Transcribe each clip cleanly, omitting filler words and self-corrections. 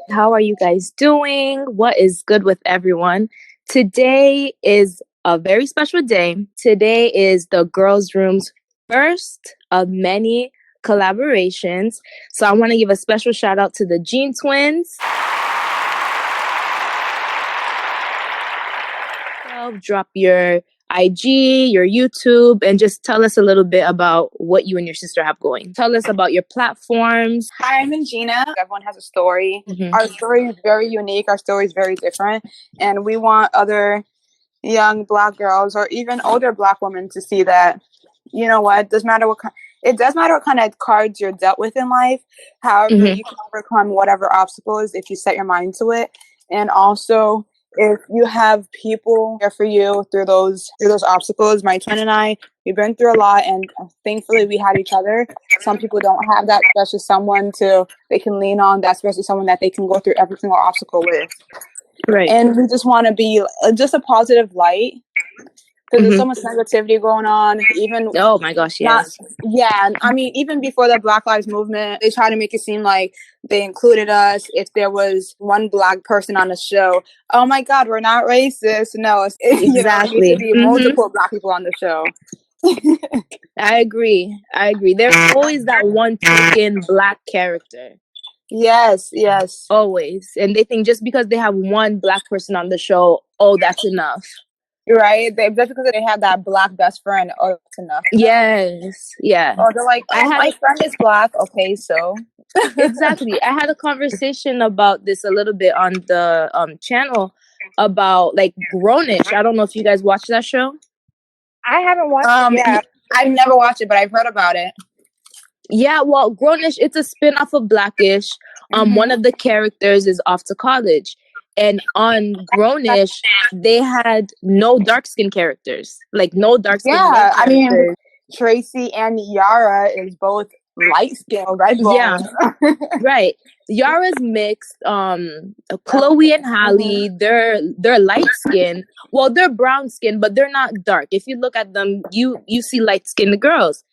How are you guys doing? What is good with everyone? Today is a very special day. Today is the Girls Room's first of many collaborations. So I want to give a special shout out to the Jean Twins. Drop your IG, your YouTube, and just tell us a little bit about what you and your sister have going. Tell us about your platforms. Hi, I'm Gina. Everyone has a story. Our story is very unique. Our story is very different. And we want other young Black girls or even older Black women to see that, you know what, it does matter what kind of cards you're dealt with in life. However, you can overcome whatever obstacles if you set your mind to it. And also, if you have people here for you through those obstacles. My twin and I, we've been through a lot, and thankfully we had each other. Some people don't have that. That's just someone they can lean on. That's just someone that they can go through every single obstacle with. Right. And we just want to be just a positive light. Because there's so much negativity going on. Even oh my gosh, yes. I mean, even before the Black Lives Movement, they try to make it seem like they included us. If there was one Black person on the show, oh my God, we're not racist. No, exactly. There needs to be multiple Black people on the show. I agree. There's always that one token Black character. Yes. Always. And they think just because they have one Black person on the show, oh, that's enough. Right? Just because they have that Black best friend, oh, that's enough. Yes. Yeah. Oh, they're like, my friend is Black. Okay, so. Exactly. I had a conversation about this a little bit on the channel about like Grownish. I don't know if you guys watch that show. I haven't watched it yet. I've never watched it, but I've heard about it. Yeah, well, Grownish, it's a spin-off of Blackish. One of the characters is off to college. And on Grownish, they had no dark-skinned characters. Like, no dark-skinned characters. I mean, Tracy and Yara is both light-skinned, right? Yeah, right. Yara's mixed. Chloe and Halle, they're light-skinned. Well, they're brown-skinned, but they're not dark. If you look at them, you see light-skinned girls.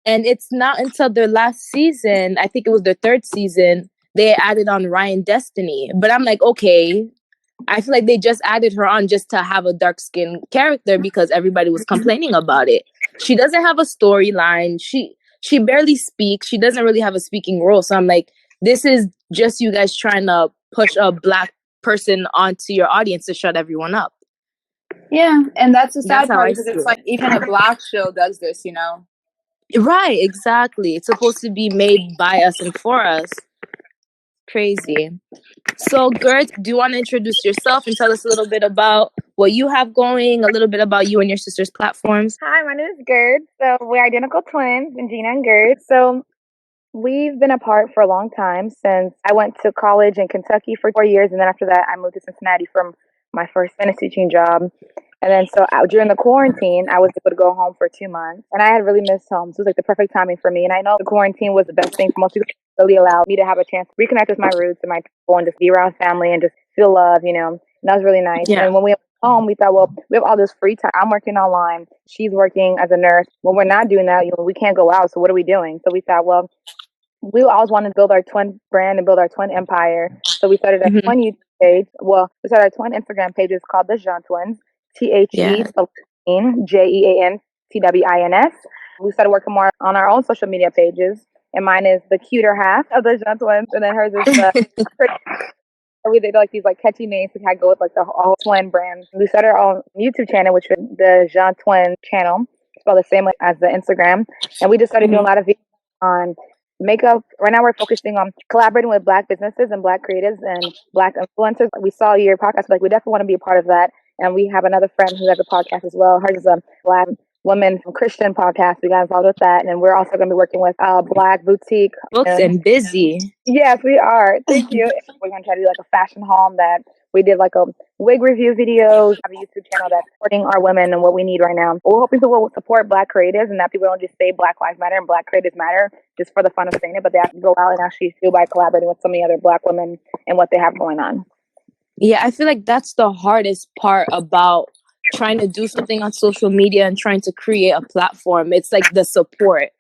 And it's not until their last season, I think it was their third season, they added on Ryan Destiny. But I'm like, okay, I feel like they just added her on just to have a dark-skinned character because everybody was complaining about it. She doesn't have a storyline. She barely speaks. She doesn't really have a speaking role. So I'm like, this is just you guys trying to push a Black person onto your audience to shut everyone up. Yeah, and that's the sad part because it's like even a Black show does this, you know? Right, exactly. It's supposed to be made by us and for us. Crazy. So, Gert, do you want to introduce yourself and tell us a little bit about what you have going, a little bit about you and your sister's platforms? Hi, my name is Gert. So we're identical twins, Gina and Gert. So we've been apart for a long time since I went to college in Kentucky for 4 years. And then after that, I moved to Cincinnati for my first fitness teaching job. And then so during the quarantine, I was able to go home for 2 months. And I had really missed home. So it was like the perfect timing for me. And I know the quarantine was the best thing for most people. It really allowed me to have a chance to reconnect with my roots and my people and just be around family and just feel love, you know. And that was really nice. Yeah. And when we went home, we thought, well, we have all this free time. I'm working online. She's working as a nurse. When we're not doing that, you know, we can't go out. So what are we doing? So we thought, well, we always wanted to build our twin brand and build our twin empire. So we started a twin YouTube page. Well, we started our twin Instagram page. It's called the Jean Twins. TheJeantwins. We started working more on our own social media pages, and mine is the cuter half of the Jean Twins, and then hers is we did like these like catchy names to kind of go with like the whole twin brand. We started our own YouTube channel, which is the Jean Twin channel, spelled the same as the Instagram, and we just started doing a lot of videos on makeup. Right now we're focusing on collaborating with Black businesses and Black creatives and Black influencers. We saw your podcast, like we definitely want to be a part of that. And we have another friend who has a podcast as well. Hers is a Black woman from Christian podcast. We got involved with that. And we're also going to be working with Black boutique. Books and busy. Yes, we are. Thank you. We're going to try to do like a fashion haul that we did like a wig review videos, have a YouTube channel that's supporting our women and what we need right now. We're hoping people will support Black creatives and that people don't just say Black Lives Matter and Black creatives matter just for the fun of saying it, but they have to go out and actually do by collaborating with so many other Black women and what they have going on. Yeah, I feel like that's the hardest part about trying to do something on social media and trying to create a platform. It's like the support.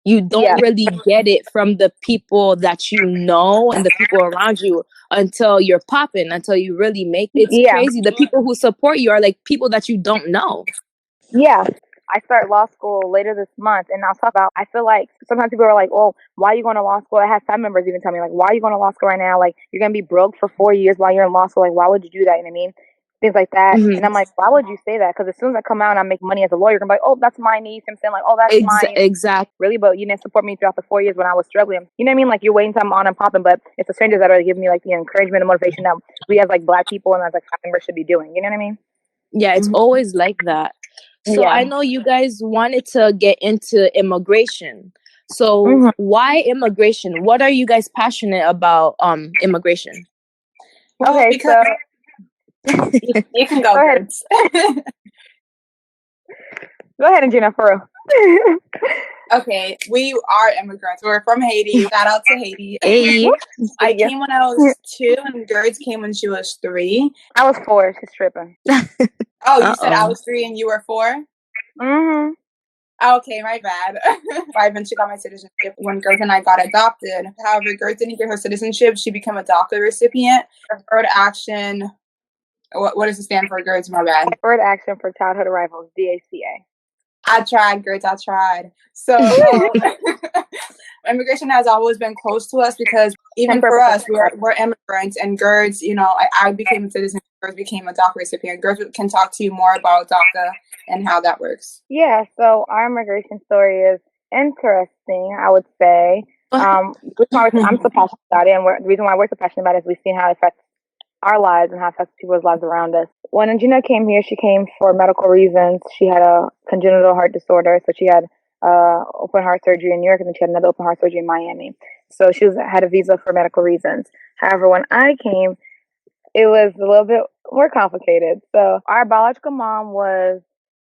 You don't really get it from the people that you know and the people around you until you're popping, until you really make it. It's crazy. The people who support you are like people that you don't know. Yeah. I start law school later this month, and I'll talk about, I feel like sometimes people are like, oh, why are you going to law school? I have family members even tell me, like, why are you going to law school right now? Like, you're going to be broke for 4 years while you're in law school. Like, why would you do that? You know what I mean? Things like that. Mhm. And I'm like, why would you say that? Because as soon as I come out and I make money as a lawyer, I'm like, oh, that's my niece. I'm saying, like, oh, that's mine. Exactly. Really, but you didn't support me throughout the 4 years when I was struggling. You know what I mean? Like, you're waiting till I'm on and popping, but it's the strangers that are giving me, like, the encouragement and motivation that we as, like, Black people and as, like, family members should be doing. You know what I mean? Yeah, it's always like that. So I know you guys wanted to get into immigration. So why immigration? What are you guys passionate about immigration? Well, okay, because so you can go ahead. Go ahead, Gina, for real. Okay, we are immigrants. We're from Haiti. Shout out to Haiti. Hey. I came when I was 2, and Gertz came when she was 3. I was 4. She's tripping. Oh, you said I was 3 and you were 4? Mm-hmm. Okay, my bad. I eventually got my citizenship when Gertz and I got adopted. However, Gertz didn't get her citizenship. She became a DACA recipient. Deferred action. What does it stand for, Gertz? My bad. Deferred action for childhood arrivals, DACA. I tried, Gertz. I tried. So immigration has always been close to us because even for us, we're immigrants. And Gertz, you know, I became a citizen. Gertz became a DACA recipient. Gertz can talk to you more about DACA and how that works. Yeah, so our immigration story is interesting, I would say. I'm so passionate about it, and the reason why we're so passionate about it is we've seen how it affects our lives and how it affects people's lives around us. When Gina came here, she came for medical reasons. She had a congenital heart disorder, so she had open heart surgery in New York, and then she had another open heart surgery in Miami. So she had a visa for medical reasons. However, when I came, it was a little bit more complicated. So our biological mom was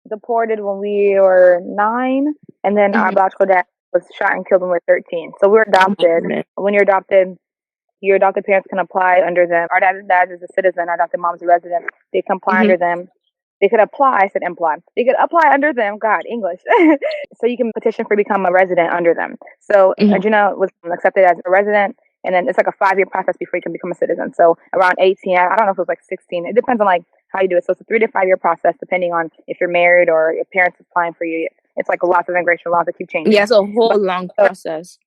deported when we were 9, and then our biological dad was shot and killed when we were 13. So we were adopted. When you're adopted, your adopted parents can apply under them. Our dad is a citizen. Our adopted mom's a resident. They can apply under them. They could apply. I said imply. They could apply under them. God, English. So you can petition for become a resident under them. So Gina was accepted as a resident, and then it's like a 5-year process before you can become a citizen. So around 18, I don't know if it was like 16. It depends on like how you do it. So it's a 3 to 5 year process depending on if you're married or your parents applying for you. It's like lots of immigration laws that keep changing. Yeah, it's a whole long process.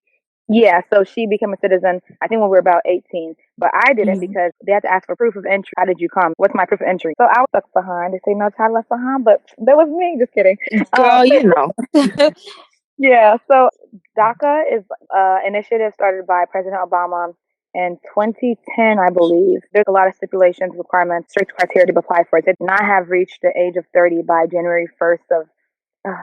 Yeah, so she became a citizen, I think when we were about 18. But I didn't because they had to ask for proof of entry. How did you come? What's my proof of entry? So I was left behind. They say no child left behind, but that was me. Just kidding. Girl, you know. Yeah, so DACA is an initiative started by President Obama in 2010, I believe. There's a lot of stipulations, requirements, strict criteria to apply for it. They did not have reached the age of 30 by January 1st of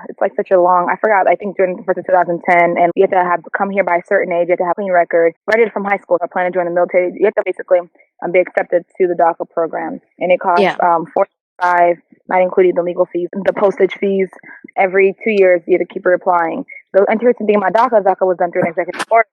it's like such a long, I forgot, I think during the first of 2010, and you have to have come here by a certain age, you have to have a clean record, graduated from high school, or plan to join the military. You have to basically be accepted to the DACA program, and it costs $45, not including the legal fees, the postage fees. Every 2 years, you have to keep reapplying. The interesting thing about DACA was done through an executive order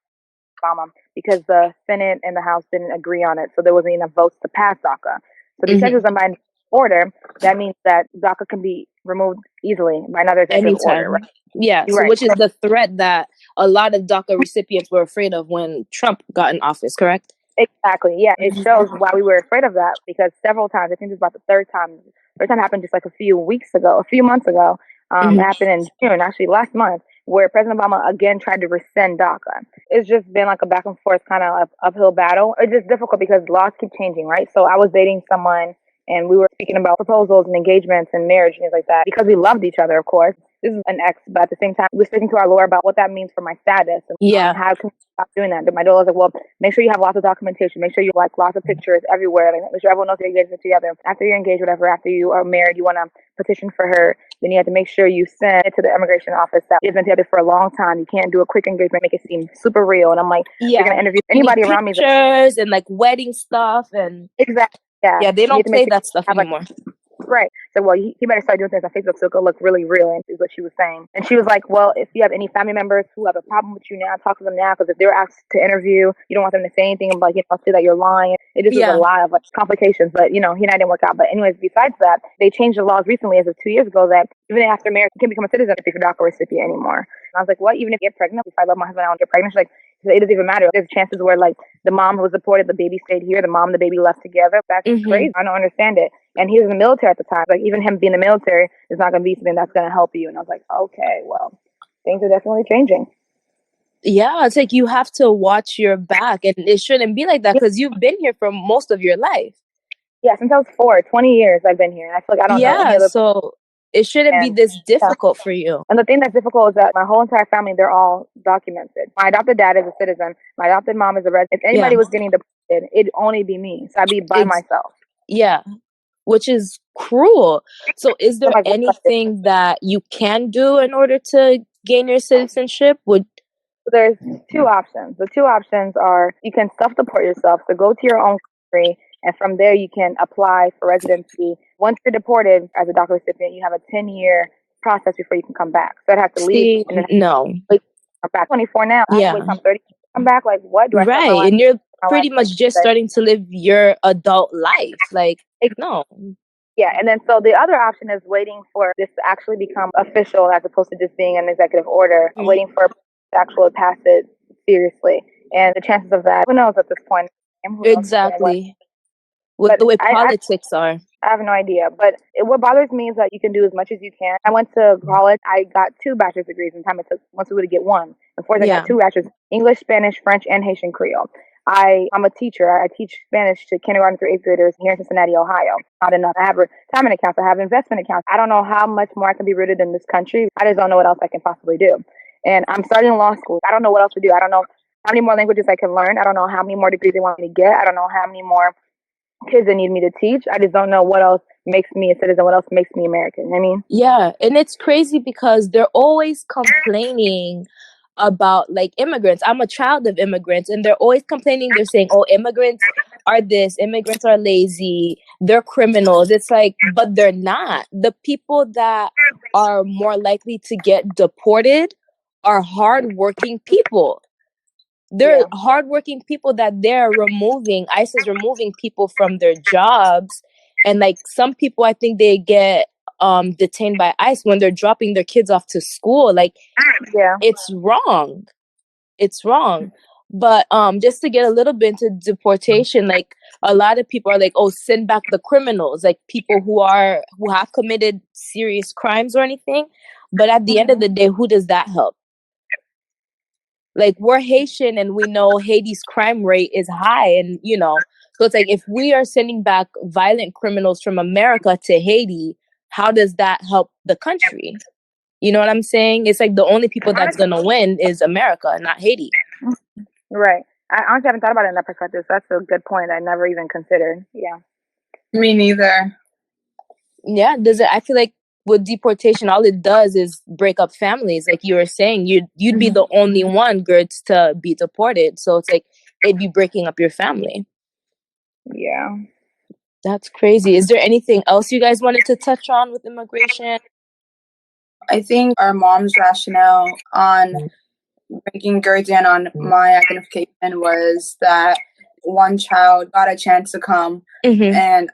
Obama because the Senate and the House didn't agree on it, so there wasn't enough votes to pass DACA. So because it was done by order, that means that DACA can be removed easily by another executive order. Right? Yeah, so which is the threat that a lot of DACA recipients were afraid of when Trump got in office, correct? Exactly. Yeah, it shows why we were afraid of that because several times, I think this is about the third time. First time happened just like a few months ago. It happened in June, actually last month, where President Obama again tried to rescind DACA. It's just been like a back and forth kind of uphill battle. It's just difficult because laws keep changing, right? So I was dating someone and we were speaking about proposals and engagements and marriage and things like that because we loved each other, of course. This is an ex, but at the same time, we were speaking to our lawyer about what that means for my status and how can we stop doing that. But my daughter was like, well, make sure you have lots of documentation. Make sure you like lots of pictures everywhere. Like, make sure everyone knows you're engaged together. After you're engaged, whatever, after you are married, you want to petition for her. Then you have to make sure you send it to the immigration office that you've been together for a long time. You can't do a quick engagement, make it seem super real. And I'm like, you're going to interview anybody around me. Pictures and like wedding stuff and exactly. Yeah, they don't play that stuff anymore. Right. So, well, he better start doing things on Facebook so it'll look really real, and is what she was saying. And she was like, well, if you have any family members who have a problem with you now, talk to them now, because if they're asked to interview, you don't want them to say anything about, say that you're lying. It just was a lot of complications, but, he and I didn't work out. But anyways, besides that, they changed the laws recently as of 2 years ago that even after marriage, you can't become a citizen if you're a DACA recipient anymore. And I was like, what? Even if you get pregnant? If I love my husband, I don't get pregnant. She's like, it doesn't even matter. There's chances where, like, the mom was deported, the baby stayed here, the mom and the baby left together. That's crazy. I don't understand it. And he was in the military at the time. Like, even him being in the military is not going to be something that's going to help you. And I was like, okay, well, things are definitely changing. Yeah, it's like you have to watch your back, and it shouldn't be like that because you've been here for most of your life. Yeah, since I was 20 years I've been here. And I feel like I don't know any other. So it shouldn't be this difficult for you. And the thing that's difficult is that my whole entire family, they're all documented. My adopted dad is a citizen. My adopted mom is a resident. If anybody was getting deported, it'd only be me. So I'd be by myself. Yeah, which is cruel. So is there anything that you can do in order to gain your citizenship? There's two options. The two options are you can self-deport yourself. So go to your own country, and from there you can apply for residency. Once you're deported as a DACA recipient, you have a 10-year process before you can come back. So I'd have to leave and then come back. 24 now. I have to wait till I'm 30 to come back. Like, what do I start my life? And you're pretty much just starting to live your adult life. Like, no. Yeah, and then so the other option is waiting for this to actually become official as opposed to just being an executive order. Waiting for actually pass it seriously. And the chances of that, who knows at this point? Exactly. With the way politics are. I have no idea. But what bothers me is that you can do as much as you can. I went to college. I got 2 bachelor's degrees in time it took once we would get one. Unfortunately, I got 2 bachelor's, English, Spanish, French, and Haitian Creole. I'm a teacher. I teach Spanish to kindergarten through 8th graders here in Cincinnati, Ohio. Not enough. I have retirement accounts. I have investment accounts. I don't know how much more I can be rooted in this country. I just don't know what else I can possibly do. And I'm starting law school. I don't know what else to do. I don't know how many more languages I can learn. I don't know how many more degrees they want me to get. I don't know how many more kids they need me to teach. I just don't know what else makes me a citizen, what else makes me American. I mean, yeah, and it's crazy because they're always complaining about like immigrants. I'm a child of immigrants, and they're always complaining. They're saying, oh, immigrants are this, immigrants are lazy, they're criminals. It's like, but they're not. The people that are more likely to get deported are hardworking people. They're hardworking people that ICE is removing people from their jobs. And like some people, I think they get detained by ICE when they're dropping their kids off to school. Like, it's wrong. It's wrong. But just to get a little bit into deportation, like a lot of people are like, oh, send back the criminals, like people who have committed serious crimes or anything. But at the end of the day, who does that help? Like, we're Haitian and we know Haiti's crime rate is high. And, so it's like, if we are sending back violent criminals from America to Haiti, how does that help the country? You know what I'm saying? It's like the only people that's going to win is America, not Haiti. Right. I honestly haven't thought about it in that perspective. So that's a good point. I never even considered. Yeah. Me neither. Yeah. I feel like with deportation, all it does is break up families. Like you were saying, you'd be the only one, Gertz, to be deported. So it's like it'd be breaking up your family. Yeah. That's crazy. Is there anything else you guys wanted to touch on with immigration? I think our mom's rationale on breaking Gertz in on my identification was that one child got a chance to come, and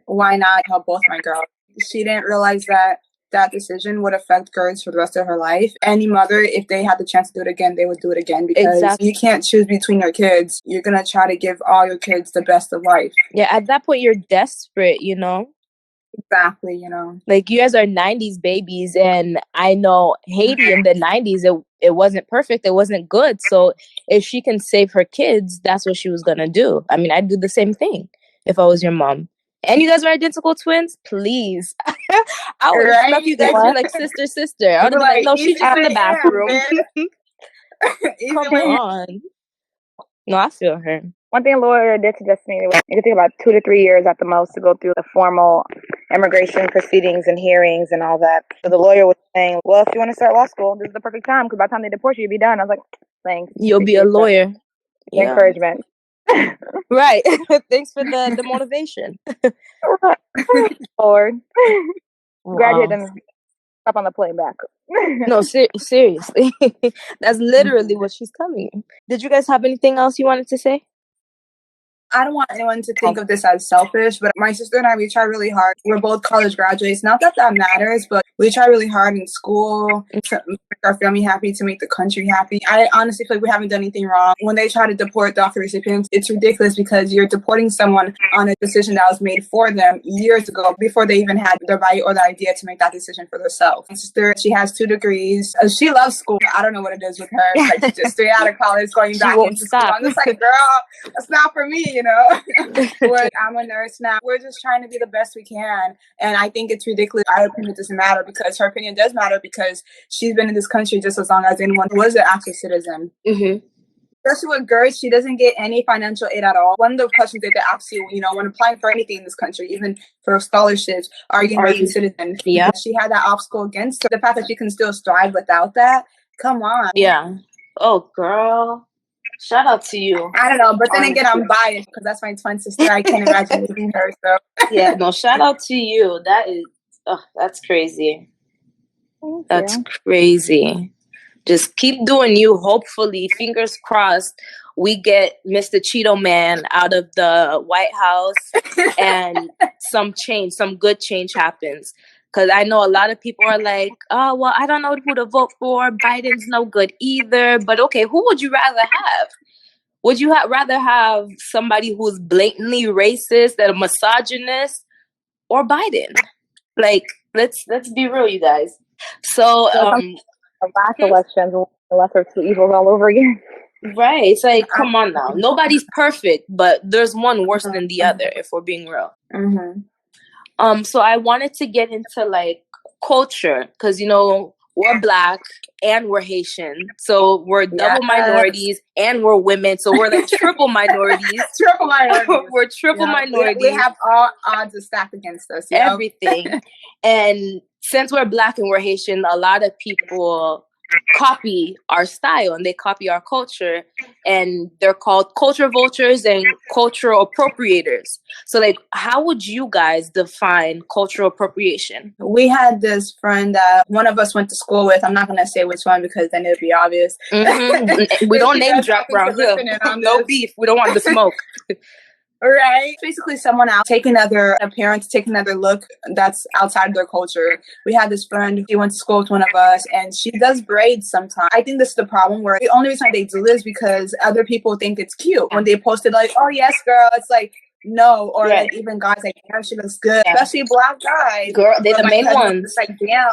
why not help both my girls? She didn't realize that decision would affect Gertz for the rest of her life. Any mother, if they had the chance to do it again, they would do it again, because you can't choose between your kids. You're going to try to give all your kids the best of life. Yeah, at that point, you're desperate, Exactly, Like, you guys are 90s babies, and I know Haiti in the 90s, it wasn't perfect, it wasn't good. So if she can save her kids, that's what she was going to do. I mean, I'd do the same thing if I was your mom. And you guys were identical twins? Please. I would have thought you guys were like sister. I would have been like, no, she's just in the bathroom. Come on. No, I feel her. One thing a lawyer did suggest to me was it could take about 2 to 3 years at the most to go through the formal immigration proceedings and hearings and all that. So the lawyer was saying, well, if you want to start law school, this is the perfect time, because by the time they deport you, you'll be done. I was like, thanks. You'll be a lawyer. Yeah. Encouragement. Right. Thanks for the motivation. Lord. Wow. Graduate and stop on the plane back. No, seriously. That's literally what she's telling you. Did you guys have anything else you wanted to say? I don't want anyone to think of this as selfish, but my sister and I, we try really hard. We're both college graduates. Not that that matters, but we try really hard in school to make our family happy, to make the country happy. I honestly feel like we haven't done anything wrong. When they try to deport DACA recipients, it's ridiculous because you're deporting someone on a decision that was made for them years ago before they even had the right or the idea to make that decision for themselves. My sister, she has 2 degrees. She loves school. I don't know what it is with her. Like, she's just straight out of college going back into school. I'm just like, girl, that's not for me, you know? I'm a nurse now. We're just trying to be the best we can. And I think it's ridiculous. Our opinion doesn't matter, because her opinion does matter, because she's been in this country just as long as anyone who was an active citizen. Mm-hmm. Especially with girls, she doesn't get any financial aid at all. One of the questions that they ask you, you know, when applying for anything in this country, even for scholarships, are you an American citizen? Yeah. She had that obstacle against her. The fact that she can still strive without that, come on. Yeah. Oh, girl. Shout out to you. I don't know, but then again, I'm biased because that's my twin sister. I can't imagine meeting her. So yeah, no, shout out to you. That's crazy. That's crazy. Just keep doing you. Hopefully, fingers crossed, we get Mr. Cheeto Man out of the White House and some good change happens. Because I know a lot of people are like, oh, well, I don't know who to vote for. Biden's no good either. But okay, who would you rather have? Would you rather have somebody who's blatantly racist and a misogynist, or Biden? Like, let's be real, you guys. So, the last elections, the lesser two evils all over again. Right. It's like, come on now. Nobody's perfect, but there's one worse than the other, if we're being real. Mm-hmm. So I wanted to get into like culture, because, you know, we're Black and we're Haitian, so we're double minorities, and we're women, so we're like triple minorities. Triple minorities. We're triple minorities. We have all odds stacked against us. You everything. know? And since we're Black and we're Haitian, a lot of people copy our style and they copy our culture, and they're called culture vultures and cultural appropriators. So like, how would you guys define cultural appropriation? We had this friend that one of us went to school with. I'm not going to say which one because then it'd be obvious. Mm-hmm. We don't name drop around here. No beef. We don't want the smoke. Right. Basically, someone out take another look that's outside of their culture. We had this friend, she went to school with one of us, and she does braids sometimes. I think this is the problem, where the only reason they do this is because other people think it's cute. When they posted like, oh yes, girl, it's like, no. Or like even guys like, damn, she looks good. Especially Black guys. Girl, they're the main ones. It's like, damn.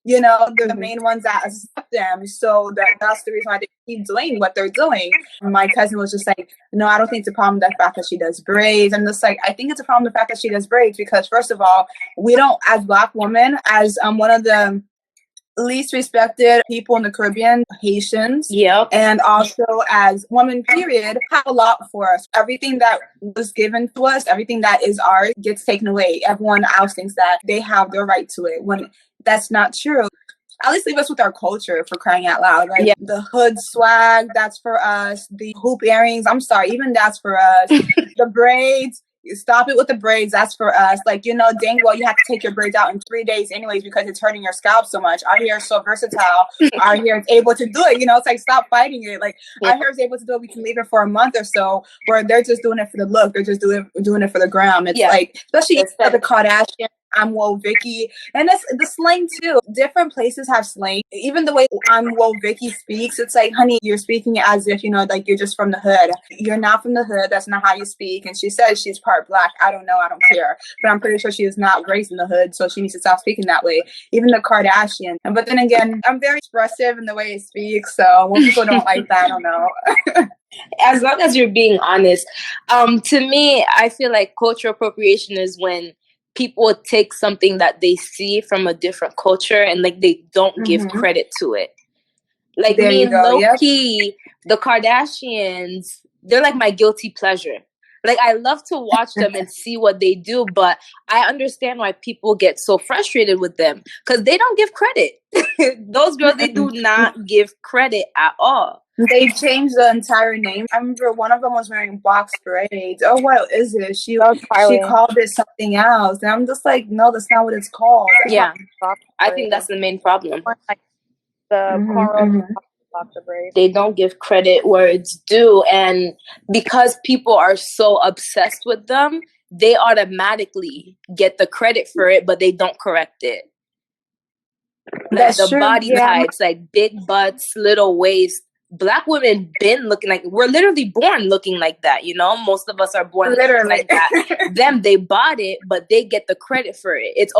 You know, they're the main ones that accept them. So that's the reason why they keep doing what they're doing. My cousin was just like, no, I don't think it's a problem, the fact that she does braids. And it's like, I think it's a problem, the fact that she does braids, because first of all, we don't, as Black women, as one of the least respected people in the Caribbean, Haitians, and also as women, period, have a lot for us. Everything that was given to us, everything that is ours, gets taken away. Everyone else thinks that they have their right to it, when that's not true. At least leave us with our culture, for crying out loud. Like the hood swag, that's for us. The hoop earrings, I'm sorry, even that's for us. The braids, stop it with the braids, that's for us. Like, you know, dang well, you have to take your braids out in 3 days anyways because it's hurting your scalp so much. Our hair is so versatile. Our hair is able to do it. You know, it's like, stop fighting it. Like, our hair is able to do it. We can leave it for a month or so, where they're just doing it for the look. They're just doing it for the gram. It's like, especially the Kardashian. I'm Whoa Vicky, and that's the slang too. Different places have slang. Even the way I'm Whoa Vicky speaks, it's like, honey, you're speaking as if, you know, like you're just from the hood. You're not from the hood. That's not how you speak. And she says she's part Black. I don't know. I don't care. But I'm pretty sure she is not raised in the hood, so she needs to stop speaking that way. Even the Kardashian. But then again, I'm very expressive in the way I speak. So when people don't like that, I don't know. As long as you're being honest. To me, I feel like cultural appropriation is when people take something that they see from a different culture and like they don't give credit to it. Like there me and low-key, the Kardashians, they're like my guilty pleasure. Like, I love to watch them and see what they do, but I understand why people get so frustrated with them because they don't give credit. Those girls, they do not give credit at all. They changed the entire name. I remember one of them was wearing box braids. Oh, what is it? She called it something else. And I'm just like, no, that's not what it's called. Yeah. I think that's the main problem. Like the cornrows. They don't give credit where it's due, and because people are so obsessed with them, they automatically get the credit for it, but they don't correct it. Like the body types, like big butts, little waist. Black women been looking like, we're literally born looking like that, you know? Most of us are born looking like that. Them, they bought it, but they get the credit for it. It's,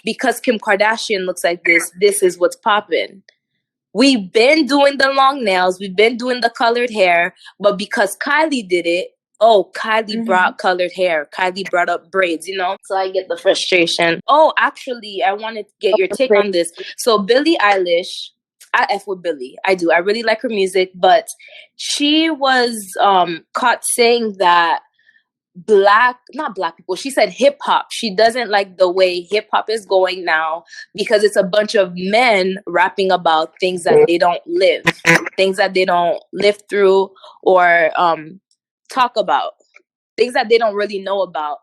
because Kim Kardashian looks like this is what's popping. We've been doing the long nails. We've been doing the colored hair. But because Kylie did it, Kylie brought colored hair. Kylie brought up braids, you know? So I get the frustration. Actually, I wanted to get your take on this. So Billie Eilish, I F with Billie. I do. I really like her music. But she was caught saying that not black people, she said hip hop. She doesn't like the way hip hop is going now because it's a bunch of men rapping about things that they don't live, things that they don't live through or talk about, things that they don't really know about.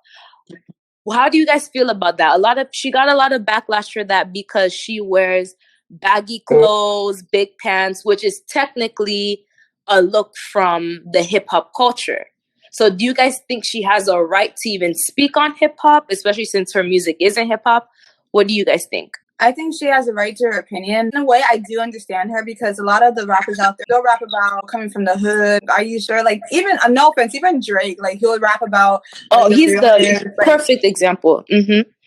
How do you guys feel about that? She got a lot of backlash for that because she wears baggy clothes, big pants, which is technically a look from the hip hop culture. So do you guys think she has a right to even speak on hip hop, especially since her music isn't hip hop? What do you guys think? I think she has a right to her opinion. In a way, I do understand her because a lot of the rappers out there, they'll rap about coming from the hood. Are you sure? Like, even, no offense, even Drake, like, he'll rap about... he's the perfect example.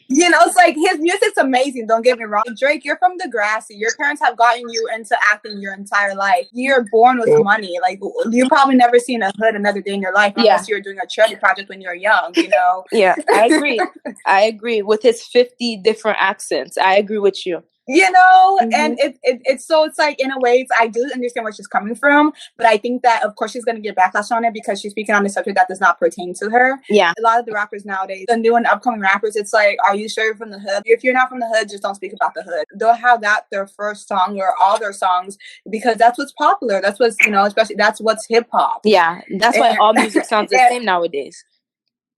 You know, it's like his music's amazing. Don't get me wrong. Drake, you're from Degrassi. Your parents have gotten you into acting your entire life. You're born with money. Like, you've probably never seen a hood another day in your life unless you're doing a charity project when you're young, you know? Yeah, I agree. I agree with his 50 different accents. I agree with you. You know, and it's like, in a way, I do understand where she's coming from, but I think that, of course, she's going to get backlash on it because she's speaking on a subject that does not pertain to her. Yeah. A lot of the rappers nowadays, the new and upcoming rappers, it's like, are you sure you're from the hood? If you're not from the hood, just don't speak about the hood. They'll have that their first song or all their songs because that's what's popular. That's what's, you know, especially that's what's hip hop. Yeah, that's why all music sounds the same nowadays.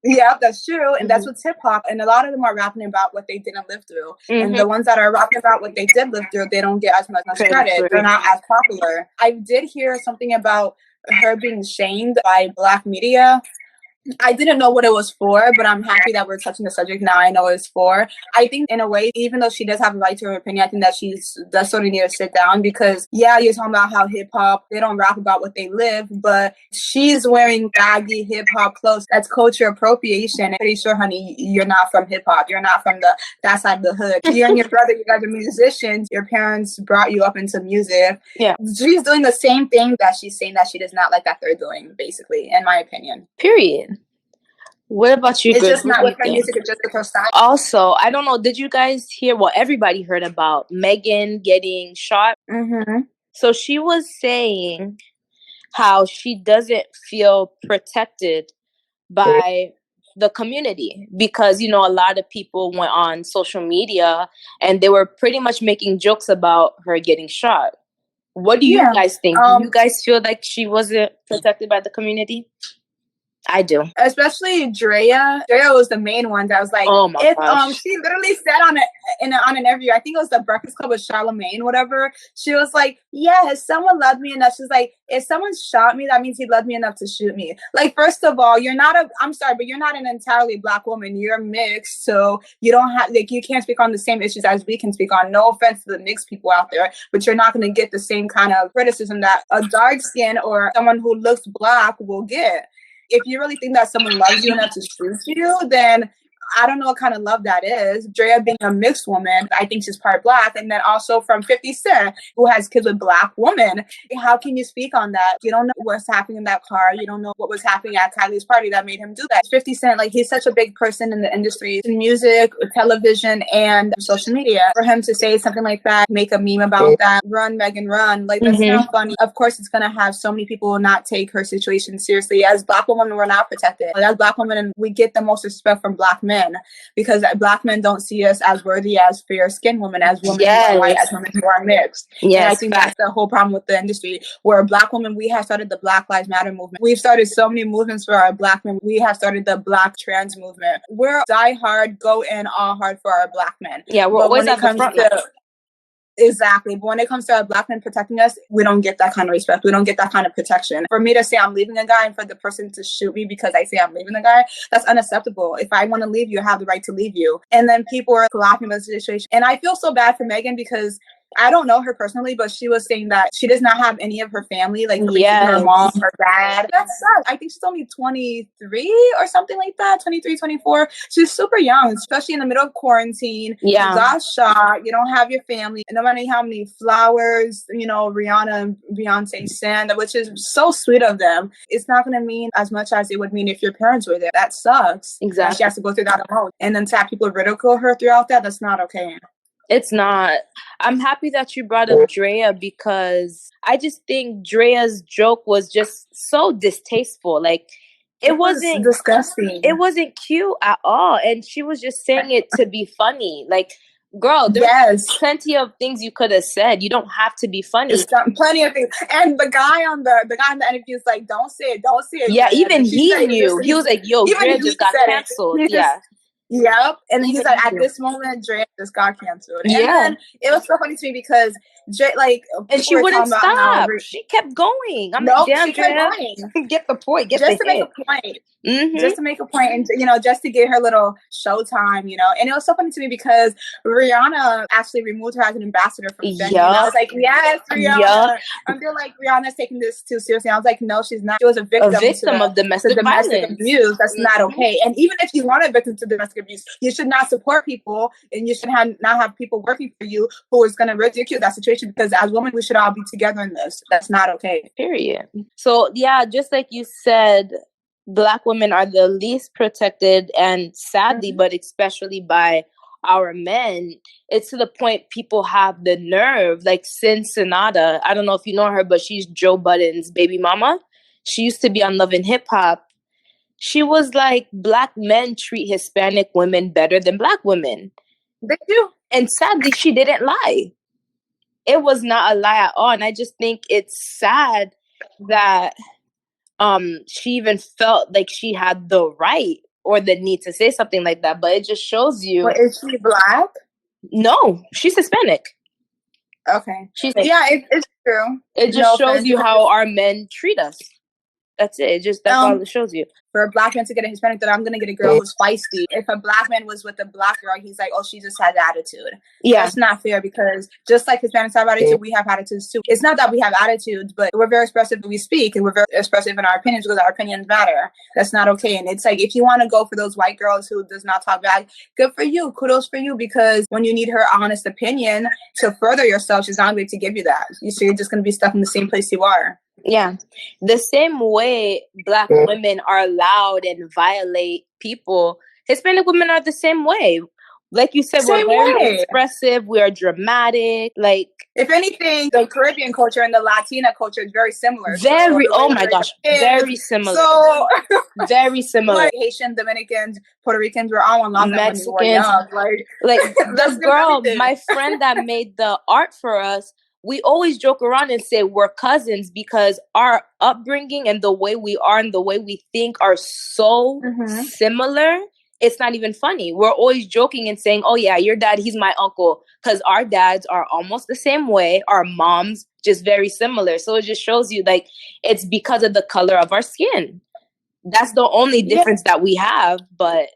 Yeah, that's true. And that's what's hip hop. And a lot of them are rapping about what they didn't live through. And the ones that are rapping about what they did live through, they don't get as much credit. They're not as popular. I did hear something about her being shamed by Black media. I didn't know what it was for, but I'm happy that we're touching the subject now. I know what it's for. I think in a way, even though she does have a right to her opinion, I think that does sort of need to sit down because, yeah, you're talking about how hip hop, they don't rap about what they live, but she's wearing baggy hip hop clothes. That's culture appropriation. I'm pretty sure, honey, you're not from hip hop. You're not from that side of the hood. You and your brother, you guys are musicians. Your parents brought you up into music. Yeah. She's doing the same thing that she's saying that she does not like that they're doing, basically, in my opinion. Period. What about you? It's just not with her music, it's just with her style. Also, I don't know, did you guys hear, everybody heard about Megan getting shot? So she was saying how she doesn't feel protected by the community because, you know, a lot of people went on social media and they were pretty much making jokes about her getting shot. What do you guys think? Do you guys feel like she wasn't protected by the community? I do. Especially Drea. Drea was the main one that was like, oh my gosh. She literally said on an interview, I think it was the Breakfast Club with Charlamagne, whatever. She was like, yeah, if someone loved me enough, she's like, if someone shot me, that means he loved me enough to shoot me. Like, first of all, I'm sorry, but you're not an entirely Black woman. You're mixed. So you don't have, like, you can't speak on the same issues as we can speak on. No offense to the mixed people out there, but you're not going to get the same kind of criticism that a dark skin or someone who looks Black will get. If you really think that someone loves you enough to shoot you, then I don't know what kind of love that is. Drea being a mixed woman, I think she's part Black. And then also from 50 Cent, who has kids with Black women. How can you speak on that? You don't know what's happening in that car. You don't know what was happening at Kylie's party that made him do that. 50 Cent, like, he's such a big person in the industry, in music, television, and social media. For him to say something like that, make a meme about that, run, Megan, run, like, that's not funny. Of course, it's going to have so many people not take her situation seriously. As Black women, we're not protected. As Black women, we get the most respect from Black men, because Black men don't see us as worthy as fair-skinned women, as women who are white, as women who are mixed. And I think that's the whole problem with the industry, where Black women, we have started the Black Lives Matter movement. We've started so many movements for our Black men. We have started the Black trans movement. We're die hard, go in all hard for our Black men. Yeah, we're always at the front line. Exactly. But when it comes to our Black men protecting us, we don't get that kind of respect. We don't get that kind of protection. For me to say I'm leaving a guy and for the person to shoot me because I say I'm leaving a guy, that's unacceptable. If I want to leave you, I have the right to leave you. And then people are laughing about the situation. And I feel so bad for Megan, because I don't know her personally, but she was saying that she does not have any of her family, like her mom, her dad. That sucks. I think she's only 23 or something like that, 23, 24. She's super young, especially in the middle of quarantine. Yeah. You got shot. You don't have your family. No matter how many flowers, Rihanna and Beyonce send, which is so sweet of them, it's not going to mean as much as it would mean if your parents were there. That sucks. Exactly. She has to go through that alone. And then to have people ridicule her throughout that, that's not okay. It's not. I'm happy that you brought up Drea, because I just think Drea's joke was just so distasteful. Like, it wasn't disgusting. It wasn't cute at all. And she was just saying it to be funny. Like, girl, there's plenty of things you could have said. You don't have to be funny. It's plenty of things. And the guy on the interview is like, don't say it. Yeah, man. even he knew. He was like, yo, Drea just got canceled. Yep. And he's like, at this moment, Drea just got canceled. And then it was so funny to me because Drea, like, and she wouldn't stop. She kept going. I'm like, damn, she kept going. Get the point. Just to make a point. Just to make a point, and just to get her little showtime, and it was so funny to me because Rihanna actually removed her as an ambassador from Fendi. And I was like, yes, Rihanna. I feel like Rihanna's taking this too seriously. I was like, no, she's not. She was a victim of domestic abuse. That's not okay. And even if you want a victim to domestic abuse, you should not support people, and you should not have people working for you who is going to ridicule that situation, because as women, we should all be together in this. That's not okay. Period. So, yeah, just like you said, Black women are the least protected, and sadly, but especially by our men, it's to the point people have the nerve, like Sin Sonata. I don't know if you know her, but she's Joe Budden's baby mama. She used to be on Love and Hip Hop. She was like, Black men treat Hispanic women better than Black women. They do. And sadly, she didn't lie. It was not a lie at all. And I just think it's sad that she even felt like she had the right or the need to say something like that. But it just shows you. But is she Black? No, she's Hispanic. Okay. It's true. It just shows you how our men treat us. That's it. That's all it shows you. For a Black man to get a Hispanic, then I'm going to get a girl who's feisty. If a Black man was with a Black girl, he's like, oh, she just has attitude. Yeah. That's not fair, because just like Hispanics have attitude, we have attitudes too. It's not that we have attitudes, but we're very expressive when we speak, and we're very expressive in our opinions because our opinions matter. That's not okay. And it's like, if you want to go for those white girls who does not talk back, good for you. Kudos for you, because when you need her honest opinion to further yourself, she's not going to give you that. So you're just going to be stuck in the same place you are. Yeah. The same way Black women are loud and violate people, Hispanic women are the same way. Like you said, we're very expressive. We are dramatic. Like, if anything, the Caribbean culture and the Latina culture is very similar. Oh my gosh, very similar. So very similar. Like Haitian, Dominicans, Puerto Ricans, we're all on Mexicans. Like the girl, my friend that made the art for us, we always joke around and say we're cousins, because our upbringing and the way we are and the way we think are so similar. It's not even funny. We're always joking and saying, oh yeah, your dad, he's my uncle, because our dads are almost the same way. Our moms, just very similar. So it just shows you, like, it's because of the color of our skin. That's the only difference that we have, but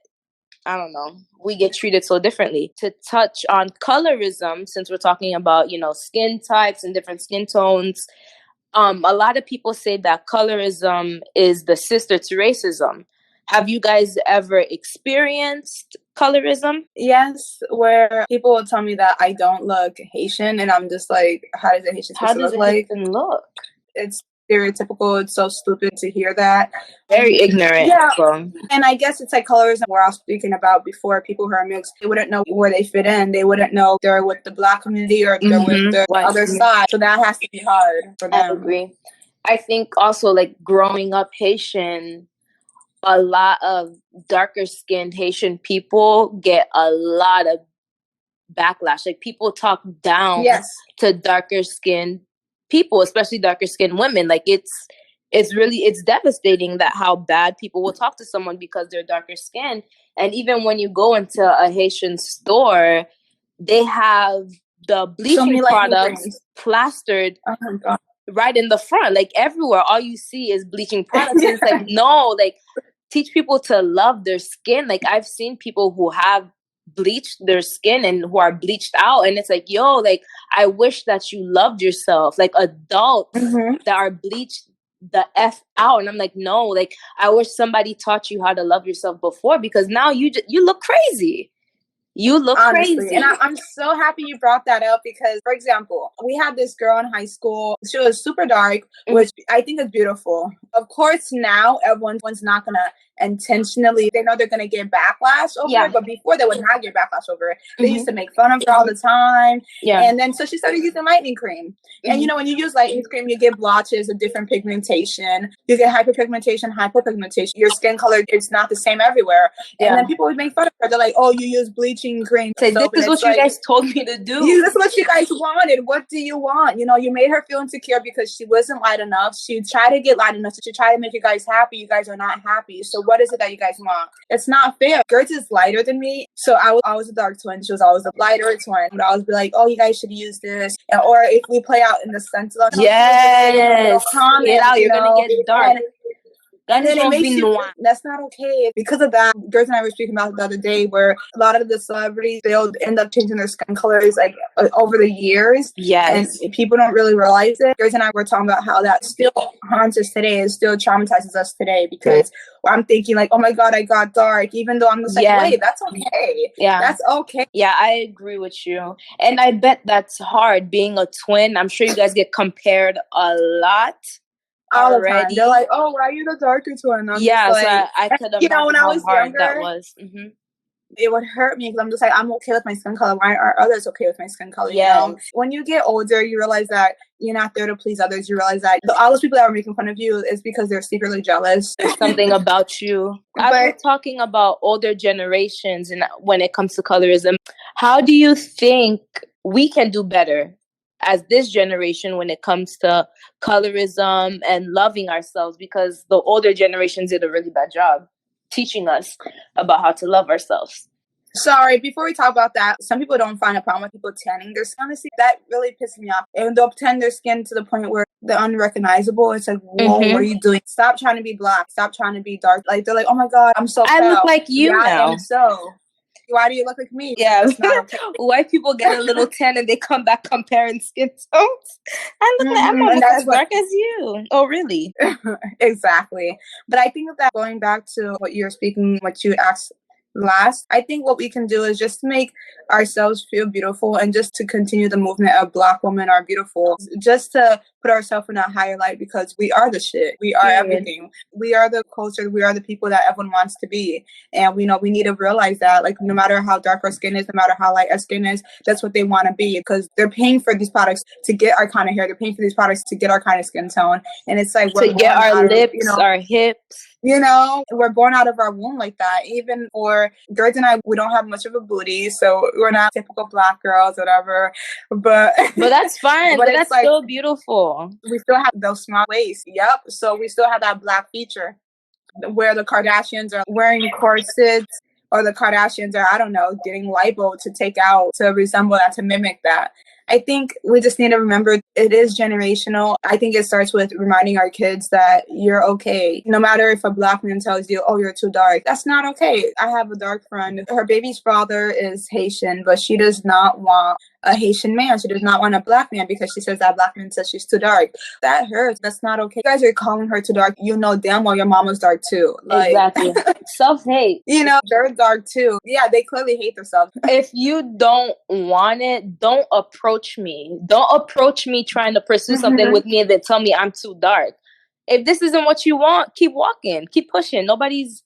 I don't know. We get treated so differently. To touch on colorism, since we're talking about, skin types and different skin tones, a lot of people say that colorism is the sister to racism. Have you guys ever experienced colorism? Yes, where people will tell me that I don't look Haitian, and I'm just like, how does a Haitian supposed to look like? How does a Haitian look? It's stereotypical. It's so stupid to hear that. Very ignorant. Yeah. And I guess it's like colorism where I was speaking about before. People who are mixed, they wouldn't know where they fit in. They wouldn't know if they're with the Black community or if they're with the other side. So that has to be hard for them. I agree. I think also, like, growing up Haitian, a lot of darker skinned Haitian people get a lot of backlash. Like, people talk down to darker skinned people, especially darker skinned women. Like, it's devastating that how bad people will talk to someone because they're darker skinned. And even when you go into a Haitian store, they have the bleaching products plastered right in the front, like everywhere. All you see is bleaching products. And it's like, no, like, teach people to love their skin. Like, I've seen people who have bleached their skin and who are bleached out, and it's like, yo, like, I wish that you loved yourself. Like, adults that are bleached the F out, and I'm like, no, like, I wish somebody taught you how to love yourself before, because now you look crazy. You look crazy. And I'm so happy you brought that up because, for example, we had this girl in high school. She was super dark, which I think is beautiful. Of course, now everyone's not going to intentionally, they know they're going to get backlash over it, but before they would not get backlash over it. They used to make fun of her all the time. And then so she started using lightening cream. And you know, when you use lightening cream, you get blotches of different pigmentation. You get hyperpigmentation, hypopigmentation. Your skin color is not the same everywhere. And then people would make fun of her. They're like, oh, you use bleaching cream. Say, this is what you guys told me to do. This is what you guys wanted. What do you want? You know, you made her feel insecure because she wasn't light enough. She tried to get light enough. She tried to make you guys happy. You guys are not happy. So what is it that you guys want? It's not fair. Gertz is lighter than me. So I was always a dark twin. She was always a lighter twin. But I always be like, oh, you guys should use this. Or if we play out in the sentinel. Yes. Get out. You're going to get dark. And then it makes you, that's not okay. Because of that, Gertz and I were speaking about it the other day where a lot of the celebrities, they'll end up changing their skin colors like over the years. Yes. And people don't really realize it. Gertz and I were talking about how that still haunts us today and still traumatizes us today because I'm thinking like, oh my God, I got dark. Even though I'm just like, wait, that's okay. Yeah. That's okay. Yeah, I agree with you. And I bet that's hard being a twin. I'm sure you guys get compared a lot. All the time. They're like, oh, why are you the darker twin? So I could imagine you know, when I was younger, that was. It would hurt me because I'm just like, I'm okay with my skin color. Why are others okay with my skin color? Yeah. You know? When you get older, you realize that you're not there to please others. You realize that all those people that were making fun of you is because they're secretly jealous. There's something about you. I was talking about older generations and when it comes to colorism. How do you think we can do better as this generation when it comes to colorism and loving ourselves? Because the older generations did a really bad job teaching us about how to love ourselves. Sorry, before we talk about that, some people don't find a problem with people tanning their skin. Honestly, that really pisses me off. And they'll tan their skin to the point where they're unrecognizable. It's like, whoa, what are you doing? Stop trying to be black. Stop trying to be dark. Like, they're like, oh my God, I'm so proud. I look like you now. So why do you look like me? Yeah. White people get a little tan and they come back comparing skin tones. I look like I'm almost as dark as you. Oh, really? Exactly. But I think that going back to what you're speaking, what you asked last, I think what we can do is just make ourselves feel beautiful and just to continue the movement of Black women are beautiful, just to put ourselves in a higher light because we are the shit. We are everything. We are the culture. We are the people that everyone wants to be. And we know we need to realize that, like, no matter how dark our skin is, no matter how light our skin is, that's what they want to be because they're paying for these products to get our kind of hair. They're paying for these products to get our kind of skin tone. And it's like, to get our lips, our hips. You know, we're born out of our womb like that. Even for Gertz and I, we don't have much of a booty, so we're not typical Black girls, whatever. But that's fine. but that's like, still beautiful. We still have those small waists. Yep. So we still have that Black feature where the Kardashians are wearing corsets or the Kardashians are, I don't know, getting lipo to take out to resemble that, to mimic that. I think we just need to remember it is generational. I think it starts with reminding our kids that you're okay. No matter if a Black man tells you, oh, you're too dark, that's not okay. I have a dark friend. Her baby's father is Haitian, but she does not want a Haitian man. She does not want a black man because she says that black man says she's too dark. That hurts. That's not okay. You guys are calling her too dark. You know damn well your mama's dark too. Like, exactly. Self-hate. You know, they're dark too. Yeah, they clearly hate themselves. If you don't want it, don't approach me. Don't approach me trying to pursue something with me and then tell me I'm too dark. If this isn't what you want, keep walking. Keep pushing. Nobody's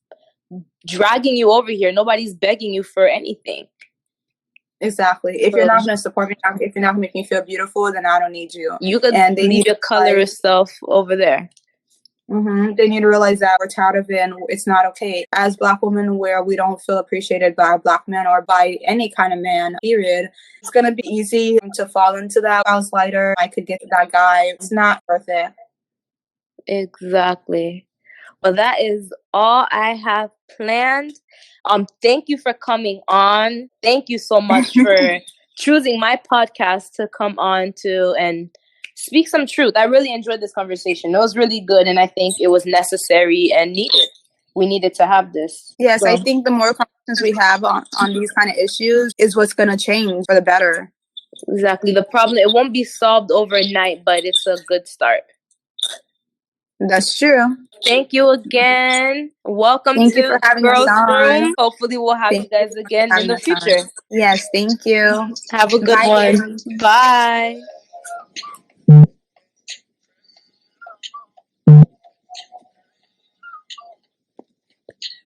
dragging you over here. Nobody's begging you for anything. Exactly. If you're not going to support me, if you're not going to make me feel beautiful, then I don't need you. You could leave your colorist self over there. They need to realize that we're tired of it and it's not okay. As Black women, where we don't feel appreciated by a Black man or by any kind of man, period, it's going to be easy to fall into that. I was lighter. I could get that guy. It's not worth it. Exactly. Well, that is all I have planned. Thank you for coming on. Thank you so much for choosing my podcast to come on to and speak some truth. I really enjoyed this conversation. It was really good, and I think it was necessary and needed. We needed to have this. Yes, so I think the more conversations we have on these kind of issues is what's going to change for the better. Exactly. The problem, it won't be solved overnight, but it's a good start. That's true. Thank you again. Welcome thank to you for having Girls us on. Room. Hopefully we'll have you guys again in the future. Yes, thank you. Have a good one. Bye.